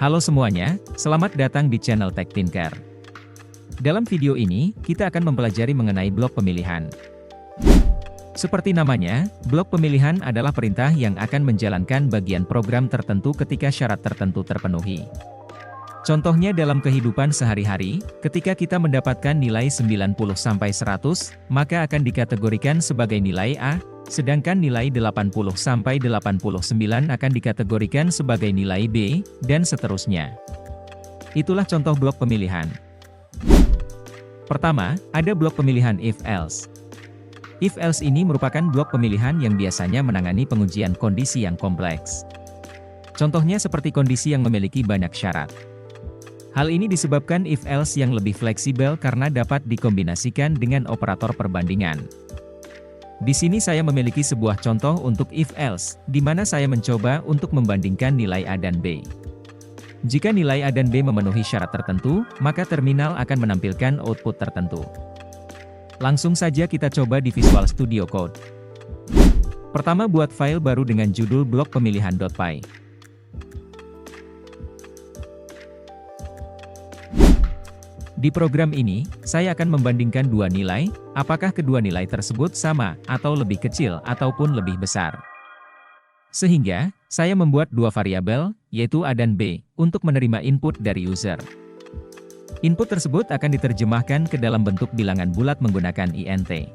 Halo semuanya, selamat datang di channel Tech Tinker. Dalam video ini, kita akan mempelajari mengenai blok pemilihan. Seperti namanya, blok pemilihan adalah perintah yang akan menjalankan bagian program tertentu ketika syarat tertentu terpenuhi. Contohnya dalam kehidupan sehari-hari, ketika kita mendapatkan nilai 90-100, maka akan dikategorikan sebagai nilai A, sedangkan nilai 80-89 akan dikategorikan sebagai nilai B, dan seterusnya. Itulah contoh blok pemilihan. Pertama, ada blok pemilihan if-else. If-else ini merupakan blok pemilihan yang biasanya menangani pengujian kondisi yang kompleks. Contohnya seperti kondisi yang memiliki banyak syarat. Hal ini disebabkan if-else yang lebih fleksibel karena dapat dikombinasikan dengan operator perbandingan. Di sini saya memiliki sebuah contoh untuk if-else, di mana saya mencoba untuk membandingkan nilai A dan B. Jika nilai A dan B memenuhi syarat tertentu, maka terminal akan menampilkan output tertentu. Langsung saja kita coba di Visual Studio Code. Pertama, buat file baru dengan judul blok pemilihan.py. Di program ini, saya akan membandingkan dua nilai, apakah kedua nilai tersebut sama, atau lebih kecil, ataupun lebih besar. Sehingga, saya membuat dua variabel, yaitu A dan B, untuk menerima input dari user. Input tersebut akan diterjemahkan ke dalam bentuk bilangan bulat menggunakan int.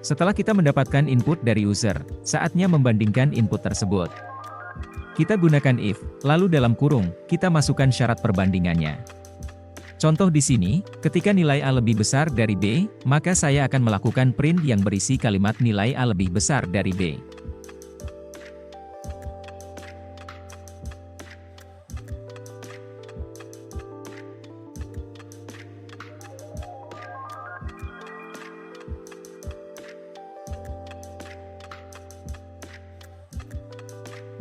Setelah kita mendapatkan input dari user, saatnya membandingkan input tersebut. Kita gunakan if, lalu dalam kurung, kita masukkan syarat perbandingannya. Contoh di sini, ketika nilai A lebih besar dari B, maka saya akan melakukan print yang berisi kalimat nilai A lebih besar dari B.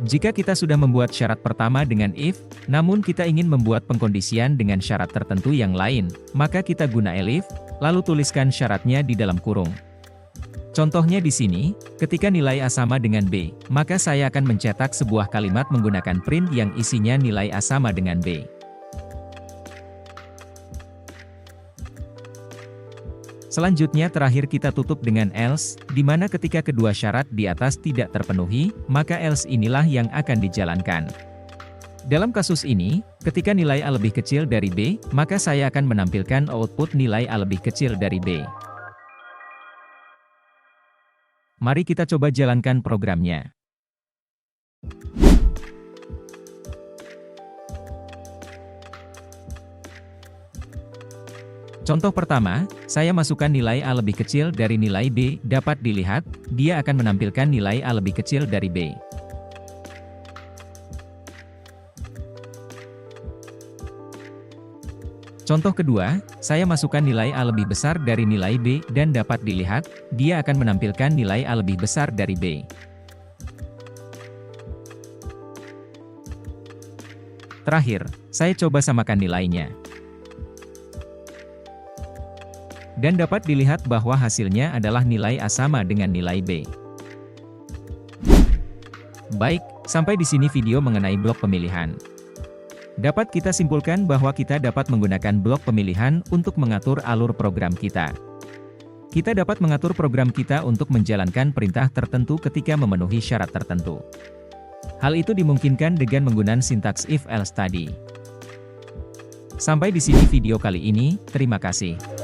Jika kita sudah membuat syarat pertama dengan if, namun kita ingin membuat pengkondisian dengan syarat tertentu yang lain, maka kita guna elif, lalu tuliskan syaratnya di dalam kurung. Contohnya di sini, ketika nilai A sama dengan B, maka saya akan mencetak sebuah kalimat menggunakan print yang isinya nilai A sama dengan B. Selanjutnya terakhir kita tutup dengan else, di mana ketika kedua syarat di atas tidak terpenuhi, maka else inilah yang akan dijalankan. Dalam kasus ini, ketika nilai A lebih kecil dari B, maka saya akan menampilkan output nilai A lebih kecil dari B. Mari kita coba jalankan programnya. Contoh pertama, saya masukkan nilai A lebih kecil dari nilai B, dapat dilihat, dia akan menampilkan nilai A lebih kecil dari B. Contoh kedua, saya masukkan nilai A lebih besar dari nilai B, dan dapat dilihat, dia akan menampilkan nilai A lebih besar dari B. Terakhir, saya coba samakan nilainya. Dan dapat dilihat bahwa hasilnya adalah nilai A sama dengan nilai B. Baik, sampai di sini video mengenai blok pemilihan. Dapat kita simpulkan bahwa kita dapat menggunakan blok pemilihan untuk mengatur alur program kita. Kita dapat mengatur program kita untuk menjalankan perintah tertentu ketika memenuhi syarat tertentu. Hal itu dimungkinkan dengan menggunakan sintaks if-else tadi. Sampai di sini video kali ini, terima kasih.